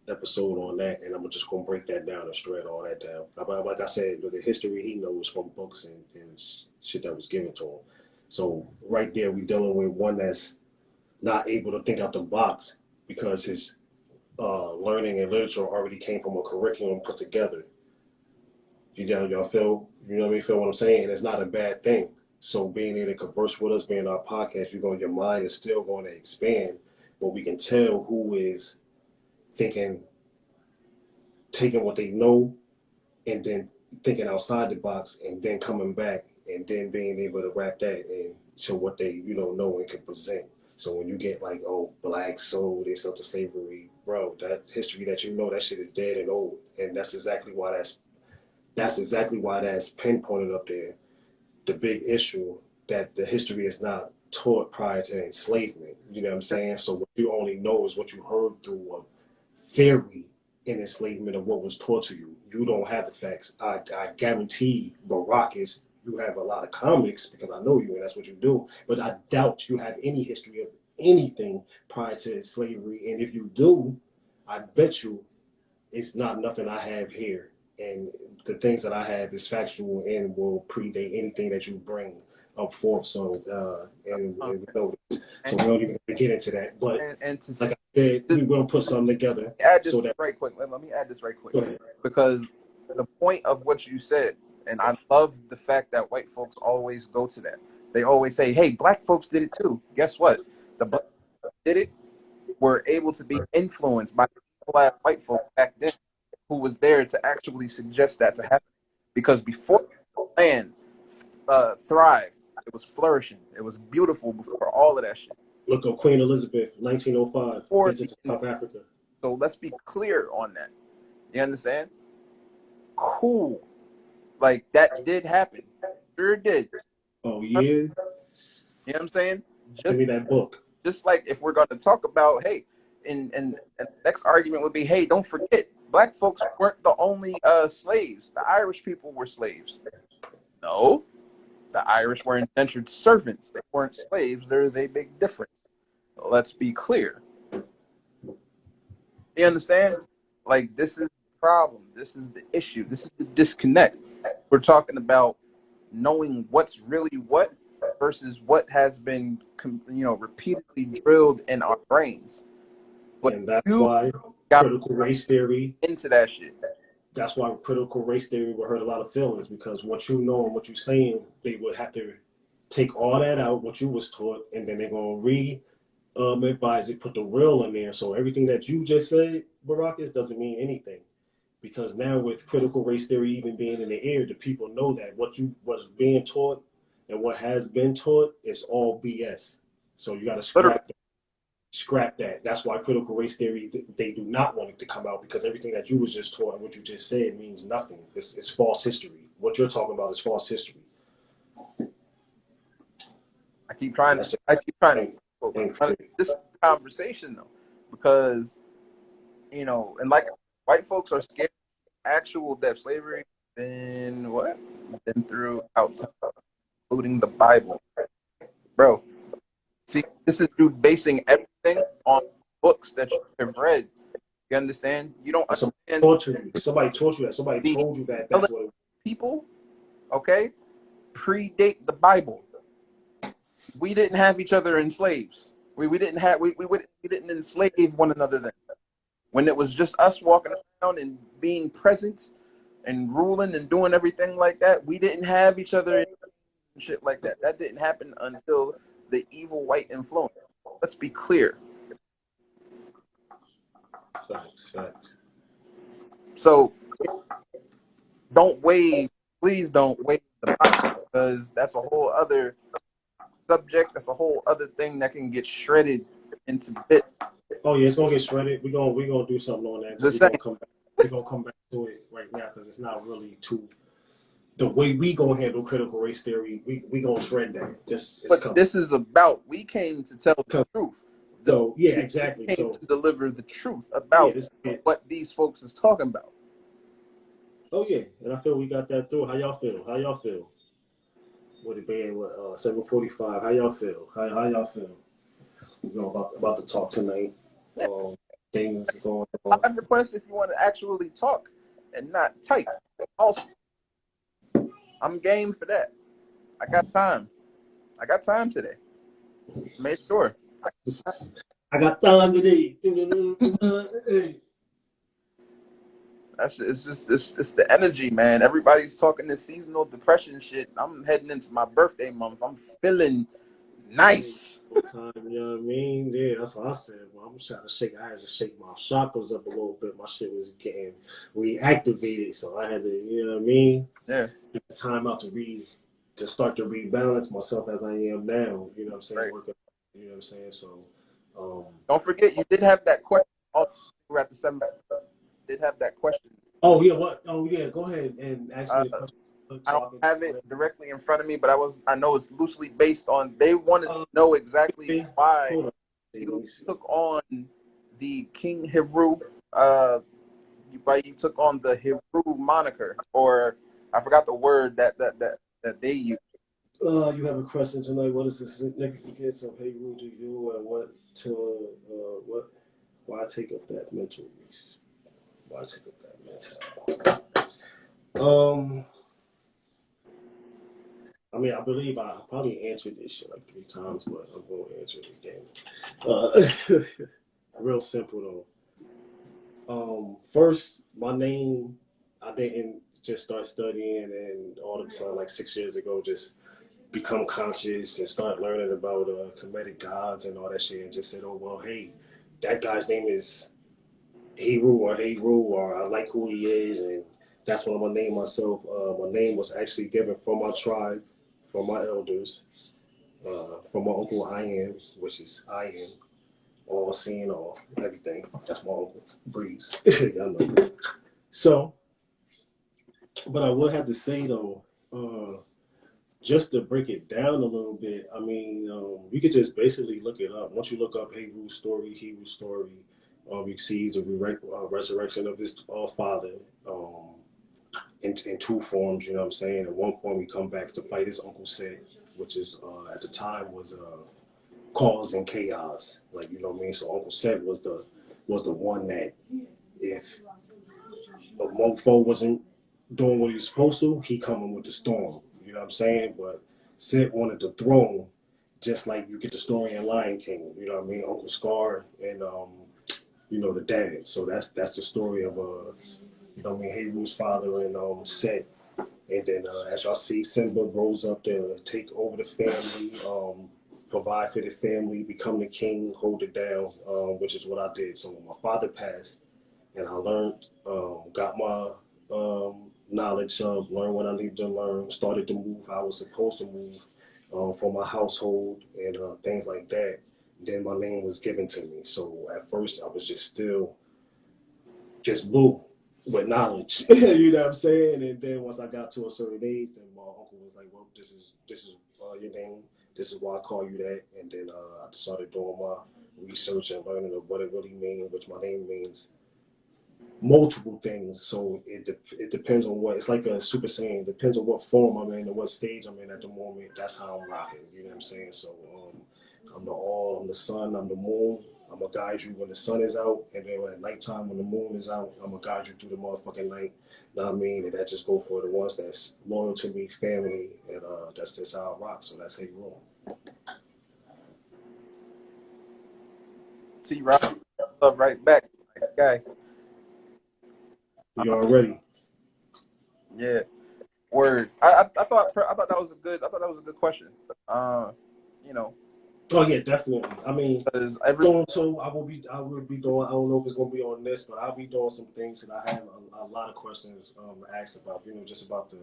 episode on that, and I'm just gonna break that down and shred all that down. Like I said, the history he knows from books and shit that was given to him. So right there, we dealing with one that's not able to think out the box because his learning and literature already came from a curriculum put together. Y'all feel, you know what I mean? Feel what I'm saying? And it's not a bad thing. So being able to converse with us, being our podcast, your mind is still going to expand, but we can tell who is taking what they know and then thinking outside the box and then coming back and then being able to wrap that into what they, know and can present. So when you get like, oh, Black soul, they sold to slavery, bro, that history that that shit is dead and old. And that's exactly why that's pinpointed up there. The big issue that the history is not taught prior to enslavement. You know what I'm saying? So what you only know is what you heard through a theory in enslavement of what was taught to you. You don't have the facts. I guarantee, Baracus, you have a lot of comics because I know you and that's what you do. But I doubt you have any history of anything prior to slavery. And if you do, I bet you it's not nothing I have here. And the things that I have is factual and will predate anything that you bring up forth. So, we don't even get into that. But like I said, we're going to put something together. Let me add this right quick. Let me add this right quick. Because the point of what you said And I love the fact that white folks always go to that. They always say, hey, black folks did it too. Guess what? The black folks did it, were able to be influenced by black white folks back then who was there to actually suggest that to happen. Because before the land thrived, it was flourishing. It was beautiful before all of that shit. Look up Queen Elizabeth, 1905, visit to South Africa. So let's be clear on that. You understand? Cool. Like, that did happen. Sure did. Oh, yeah? You know what I'm saying? Give me that book. Just like if we're going to talk about, hey, and the next argument would be, hey, don't forget, black folks weren't the only slaves. The Irish people were slaves. No. The Irish were indentured servants. They weren't slaves. There is a big difference. Let's be clear. You understand? Like, this is the problem. This is the issue. This is the disconnect. We're talking about knowing what's really what versus what has been, repeatedly drilled in our brains. But and that's why critical race theory into that shit. That's why critical race theory will hurt a lot of feelings, because what you know and what you're saying, they would have to take all that out, what you was taught, and then they're going to advise it, put the real in there. So everything that you just said, Barackis, doesn't mean anything. Because now with critical race theory even being in the air, the people know that what was being taught and what has been taught is all BS. So you got to scrap that. That's why critical race theory, they do not want it to come out, because everything that you was just taught and what you just said means nothing. It's false history. What you're talking about is false history. I keep trying to this conversation though, because and like white folks are scared of actual death. Slavery been through outside, including the Bible, bro. See, this is you basing everything on books that you have read. You understand? You don't understand. Somebody taught you that. Somebody told you that. That's what people, okay, predate the Bible. We didn't have each other in slaves. We didn't enslave one another then. When it was just us walking around and being present and ruling and doing everything like that, we didn't have each other and shit like that. That didn't happen until the evil white influence. Let's be clear. Facts. So please don't wave the Bible, because that's a whole other subject. That's a whole other thing that can get shredded into bits. Oh yeah, it's gonna get shredded. We're gonna do something on that. We're gonna come back to it right now, because it's not really the way we gonna handle critical race theory. We gonna shred that. This is about, we came to tell the truth. So yeah, exactly. We came to deliver the truth about what these folks is talking about. Oh yeah, and I feel we got that through. How y'all feel? With it being 7:45, how y'all feel? How y'all feel? About to talk tonight. Things going on. I request if you want to actually talk and not type. Also, I'm game for that. I got time today. Make sure. I got time today. It's the energy, man. Everybody's talking this seasonal depression shit. I'm heading into my birthday month. I'm feeling nice. You know what I mean? Yeah, that's what I said. Well, I'm trying to shake. I had to shake my chakras up a little bit. My shit was getting reactivated, so I had to. You know what I mean? Yeah. Get the time out to start to rebalance myself as I am now. You know what I'm saying? Right. Working, you know what I'm saying? So, don't forget, you did have that question. We're at the 7th. Did have that question. Oh yeah, what? Oh yeah, go ahead and ask me a question. I don't have it directly in front of me, but I know it's loosely based on. They wanted to know exactly why you took on the King Heru. Why you took on the Heru moniker, or I forgot the word that they used. You have a question tonight. What is the significance of Heru to you, and what? Why take up that mental piece? Why take up that mental? I mean, I believe I probably answered this shit like 3 times, but I'm going to answer it again. Real simple though. First, my name, I didn't just start studying, and all of a sudden, like 6 years ago, just become conscious and start learning about comedic gods and all that shit, and just said, oh well, hey, that guy's name is Heru, or I like who he is, and that's when I'm gonna name myself. My name was actually given from my tribe, from my elders, from my uncle I am, which is I am, all seeing all, everything. That's my uncle, Breeze. Y'all know. So, but I would have to say though, just to break it down a little bit, I mean, you could just basically look it up. Once you look up Heru's story, you see the resurrection of his father in two forms, you know what I'm saying? In one form, he come back to fight his uncle Set, which is at the time was causing chaos. Like, you know what I mean? So Uncle Set was the one that if a mofo wasn't doing what he was supposed to, he coming with the storm. You know what I'm saying? But Set wanted the throne, just like you get the story in Lion King. You know what I mean? Uncle Scar and the dad. So that's the story of Heru's father and Set. And then as y'all see, Simba grows up to take over the family, provide for the family, become the king, hold it down, which is what I did. So when my father passed, and I learned, got my knowledge of, learned what I needed to learn, started to move how I was supposed to move for my household and things like that. Then my name was given to me. So at first I was just still just blue with knowledge. You know what I'm saying? And then once I got to a certain age, then my uncle was like, "Well, this is your name. This is why I call you that." And then I started doing my research and learning of what it really means, which my name means multiple things. So it depends on what, it's like a super saiyan. It depends on what form I'm in and what stage I'm in at the moment. That's how I'm rocking. You know what I'm saying? So I'm the sun, I'm the moon. I'm gonna guide you when the sun is out, and then at nighttime when the moon is out, I'm gonna guide you through the motherfucking night. You know what I mean? And that just go for the ones that's loyal to me, family, and that's just how I rock. So that's how you roll. T-Rock, love right back. Guy. You already? Yeah. Word. I thought that was a good question. You know. Oh yeah, definitely. I mean, Because I will be doing. I don't know if it's gonna be on this, but I'll be doing some things that I have a lot of questions asked about. Just about the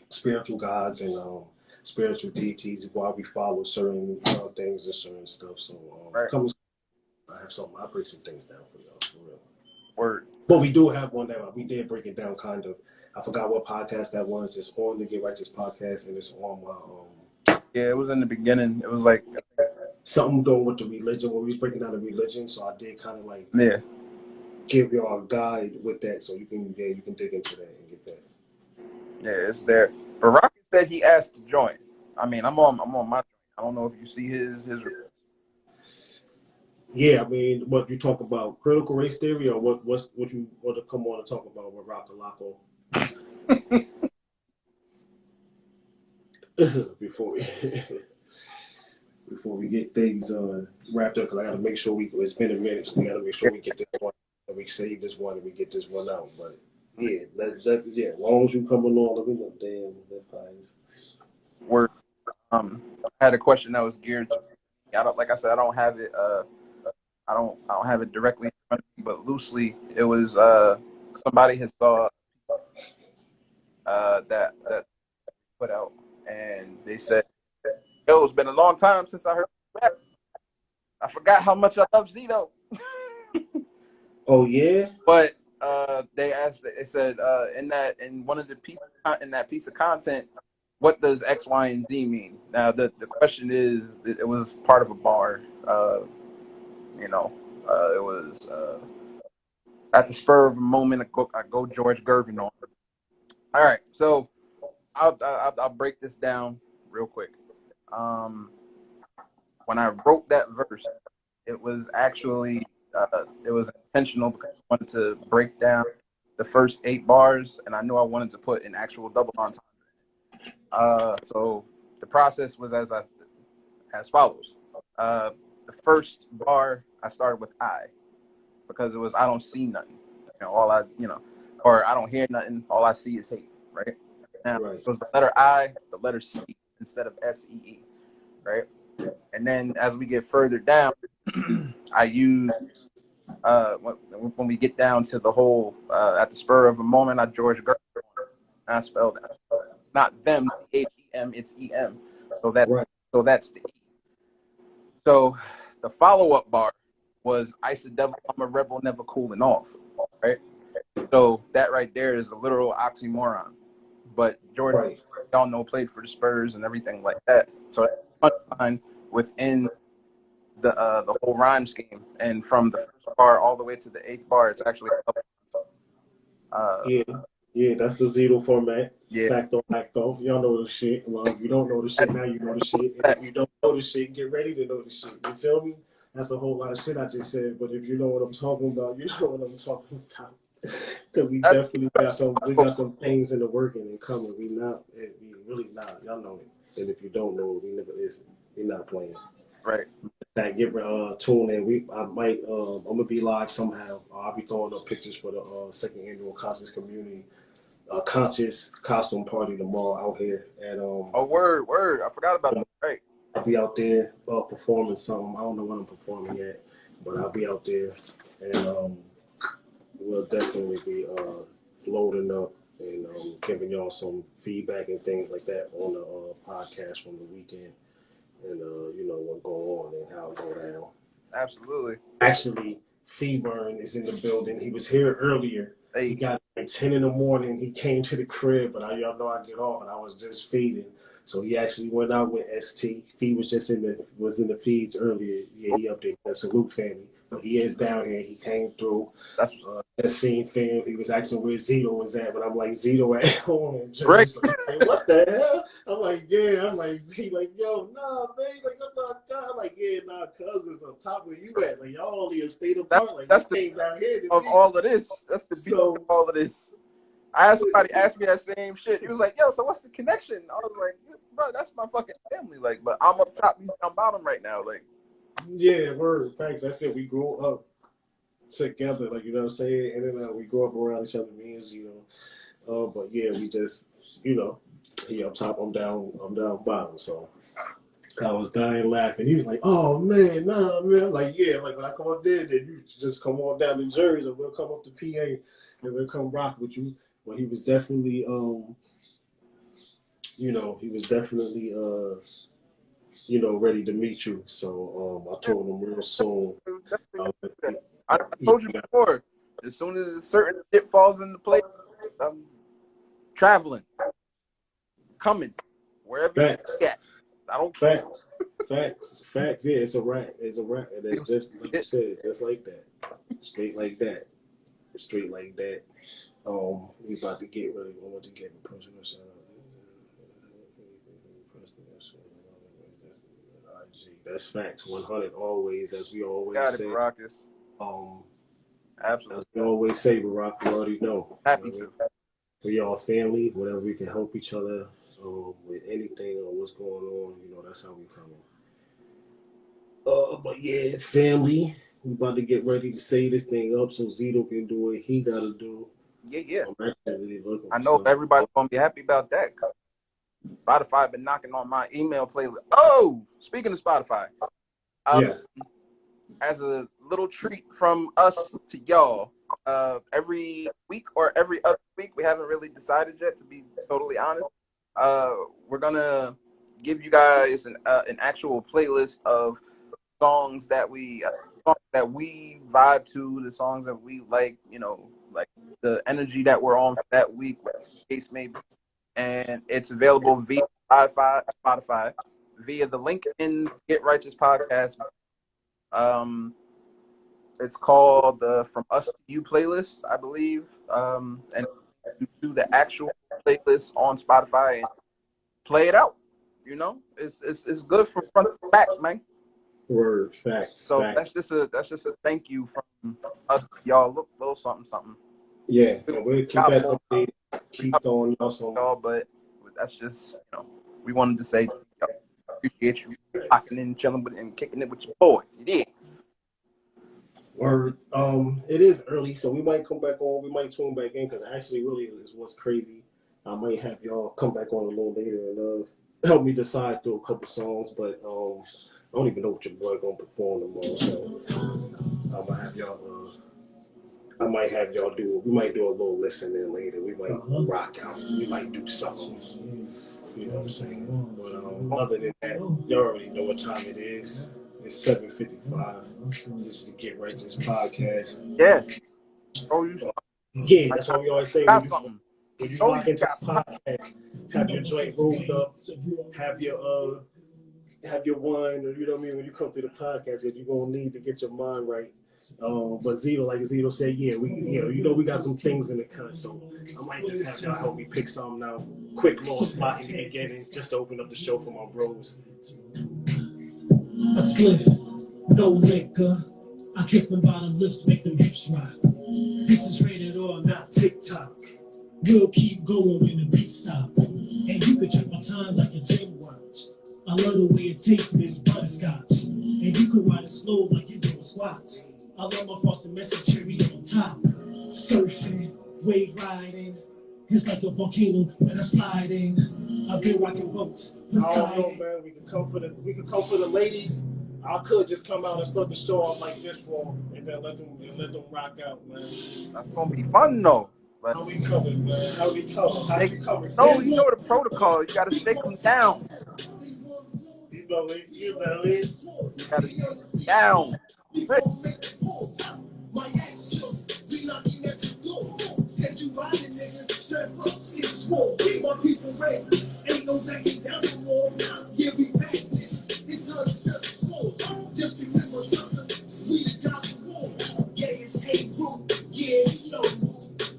spiritual gods and spiritual deities, why we follow certain things and certain stuff. So right. I have something. I'll break some things down for y'all for real. Word. But we do have one that we did break it down kind of. I forgot what podcast that was. It's on the Get Righteous podcast, and it's on my Yeah, it was in the beginning. It was like something doing with the religion, when we was breaking down the religion. So I did kind of like give y'all a guide with that, so you can dig into that and get that. Yeah, it's there. But Rocket said he asked to join. I mean, I'm on my. I don't know if you see his. Yeah, I mean, what you talk about, critical race theory, or what you want to come on and talk about with Rock Laco? before we get things wrapped up, because I got to make sure it's been a minute, so we got to make sure we get this one, and we save this one, and we get this one out. But yeah, as long as you coming on, let me know. Damn, that fine. Word. I had a question that was geared to. Like I said, I don't have it. I don't have it directly in front of me, but loosely, it was somebody had saw that put out, and they said, "Yo, it's been a long time since I heard rap. I forgot how much I love Zito." Oh yeah. But they said in one of the piece of content, what does X, Y, and Z mean? Now the question is, it was part of a bar. It was at the spur of a moment. I go George Gervin on. All right, so I'll break this down real quick. When I wrote that verse, it was actually it was intentional because I wanted to break down the first 8 bars, and I knew I wanted to put an actual double entendre. So the process was as follows. The first bar I started with I, because it was I don't see nothing. or I don't hear nothing. All I see is hate, right? Now, Right. it was the letter I, the letter C instead of SEE, right? And then as we get further down, I use when we get down to the whole at the spur of a moment, I George Gershwin. I spelled that. It's not them, HEM, it's EM. So that's the E. So the follow-up bar was Ice the Devil, I'm a rebel, never cooling off. Right? So that right there is a literal oxymoron. But Jordan, y'all know, played for the Spurs and everything like that. So that's punchline within the whole rhyme scheme. And from the first bar all the way to the 8th bar, it's actually Yeah, that's the Zito format. Yeah. Facto, facto. Y'all know the shit. Well, if you don't know the shit, now you know the shit. And if you don't know the shit, get ready to know the shit. You feel me? That's a whole lot of shit I just said. But if you know what I'm talking about, you know what I'm talking about. Because we definitely got some things in the working and coming. We really not. Y'all know it. And if you don't know it, we never listen. We not playing. Right. That get tuned in. I'm gonna be live somehow. I'll be throwing up pictures for the second annual Conscious Community Conscious Costume Party tomorrow out here. And word. I forgot about that. Right. I'll be out there performing something. I don't know what I'm performing yet, but I'll be out there, and we'll definitely be loading up and giving y'all some feedback and things like that on the podcast from the weekend, and what go on and how it go down. Absolutely. Actually, Feeburn is in the building. He was here earlier. Hey. He got like 10 in the morning. He came to the crib, but y'all know I get off, and I was just feeding. So he actually went out with ST. Fee was just in the feeds earlier. Yeah, he updated the Salute family. But he is down here. He came through. That's the scene film. He was asking where Zito was at, but I'm like, Zito at home. And right. Like, what the hell? I'm like, yeah. I'm like, Z, like, yo, nah, man. Like, I'm not God. Like, yeah, nah, cousins on top where you at. Like, y'all only a state apart. Like, that's the came down here of all of this. That's the beauty of all of this. I had somebody ask me that same shit. He was like, yo, so what's the connection? I was like, bro, that's my fucking family. Like, but I'm up top, he's down bottom right now. Like, yeah, word. Thanks. That's it. We grew up together, like, you know what I'm saying? And then we grew up around each other, me and Zito. But yeah, we just, he up top, I'm down bottom. So I was dying laughing. He was like, oh man, nah, man. I'm like, yeah, like when I come up there, then you just come on down to Jersey and we'll come up to PA and we'll come rock with you. But he was definitely ready to meet you. So I told him real soon. I told you before, as soon as a certain shit falls into place, I'm traveling, coming, wherever you get. I don't care. Facts. Yeah, it's a wrap. And it's just like you said, just like that. Straight like that. We about to get ready. I want to get a personal shout out. That's facts. 100 always, as we always say. Baracus. Absolutely. As we always say, Barack, you already know. Happy to. We all family. Whatever we can help each other with anything or what's going on, that's how we come in. But yeah, family. We about to get ready to say this thing up so Zito can do what he gotta do. Yeah. I'm actually looking I know everybody's gonna be happy about that. Spotify been knocking on my email playlist. Oh, speaking of Spotify, yes. As a little treat from us to y'all, every week or every other week, we haven't really decided yet, to be totally honest. We're gonna give you guys an actual playlist of songs that we vibe to, the songs that we like, like the energy that we're on for that week, whatever the case may be. And it's available via Spotify, via the link in Get Righteous Podcast. It's called the From Us to You playlist, I believe. And to the actual playlist on Spotify and play it out. It's good from front to back, man. Word, facts. So facts. that's just a thank you from us, y'all. Look, little something. Yeah, and we'll keep that update. Keep throwing y'all, but that's just we wanted to say appreciate you locking in, chilling with, and kicking it with your boys. You did. Or it is early, so we might come back on. We might tune back in because actually, really, is what's crazy. I might have y'all come back on a little later and help me decide through a couple songs. But I don't even know what your boy gonna perform tomorrow, so I might have y'all. I might have y'all do. We might do a little listening later. We might rock out. We might do something. You know what I'm saying? But other than that, you already know what time it is. It's 7:55. This is the Get Righteous podcast. Yeah. Oh, you Yeah, that's why we always say got something. when you rock into the podcast, have your joint rolled up, have your wine, or you know what I mean. When you come to the podcast, you're gonna need to get your mind right. But Zito, like Zito said, yeah, we got some things in the cut, so I might just have y'all help me pick something out. Quick little spot in the beginning, just to open up the show for my bros. A split, no liquor. I kiss them bottom lips, make them hips rock. This is rated R, not TikTok. We'll keep going when the beat stop. And you can check my time like a gym watch. I love the way it tastes, Miss Butterscotch. And you can ride it slow like you're doing squats. I love my Foster Message cherry on top. Surfing, wave riding. It's like a volcano when I slide in. I've been rocking boats. I don't know, man. We could come for the ladies. I could just come out and start the show off like this for them, and then let them rock out, man. That's gonna be fun though. But how we coming, man? How we coming? How you coming? No, you know the protocol. You gotta shake them down. You know it. You gotta shake them down. Said you riding, nigga. Strap up, get swole. Keep my people ready. Ain't no backing down no more. Yeah, we back, niggas. It's unsettled scores. Just remember something. We the God's war. Yeah, it's Heru. Yeah, you know.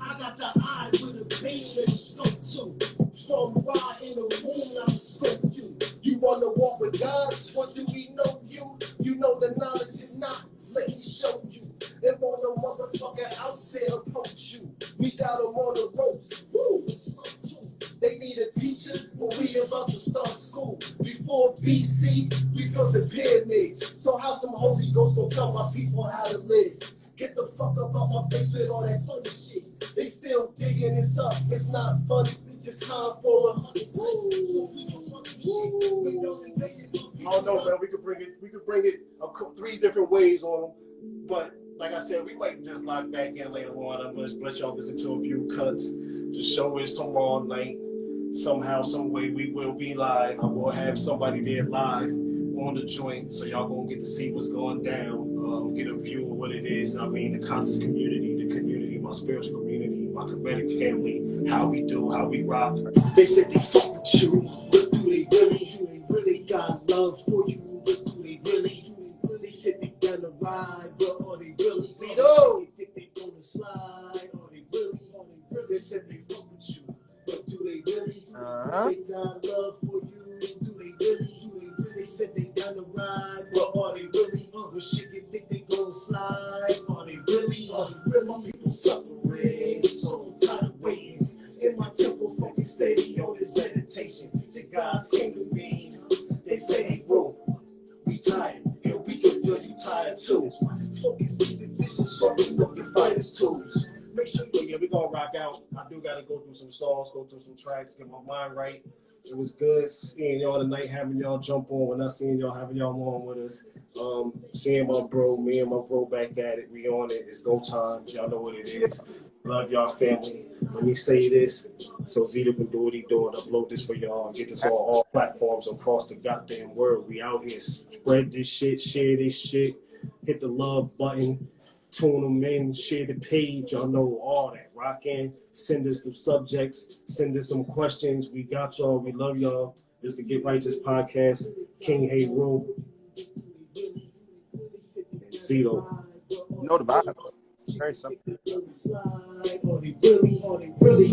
I got the eye with a beam and a scope too. From wide in the room, I scope you. You wanna walk with God? What do we know you? You know the knowledge is not. Let me show you. There won't no motherfucker out there approach you. We got them on the ropes. Woo. They need a teacher, but we about to start school. Before BC, we built the pyramids. So how some Holy Ghost gonna tell my people how to live? Get the fuck up out my face with all that funny shit. They still digging this up. It's not funny. It's just time for a hundred. I don't know, man. We could bring it 3 different ways on them. But like I said, we might just lock back in later on. I'm gonna let y'all listen to a few cuts. The show is tomorrow night. Somehow, some way, we will be live. I will have somebody there live on the joint, so y'all gonna get to see what's going down, get a view of what it is. I mean, the conscious community, my spiritual community, my comedic family, how we do, how we rock. They said they fuck with you, but do they really? Do they really got love for you? But do they really? They said they gonna ride, but are they really? Zito! They think they gonna slide, are they really? They said they fuck with you, but do they really? They got love for you, do they really? They said they gonna ride, but are they really? When shit they think they gonna slide, are they really? Are they really? My people suffering, so tired of waiting. In my temple, focus steady on this meditation. The gods came to me, they say, hey bro, we tired, and we can feel you tired too. Focus, keep the vision, struggle, look and find his tools. Make sure we gonna rock out. I do gotta go through some songs, go through some tracks, get my mind right. It was good seeing y'all tonight, having y'all jump on. When not seeing y'all, having y'all on with us. Seeing me and my bro back at it. We on it. It's go time. Y'all know what it is. Love y'all family. Let me say this so Zito can do what he doing. Upload this for y'all and get this on all platforms across the goddamn world. We out here. Spread this shit, share this shit, hit the love button. Tune them in, share the page, y'all know all that. Rock in, send us the subjects, send us some questions. We got y'all, we love y'all. This is the Get Righteous Podcast. King Heru. And Zito. You know the vibe. It's very simple. Really,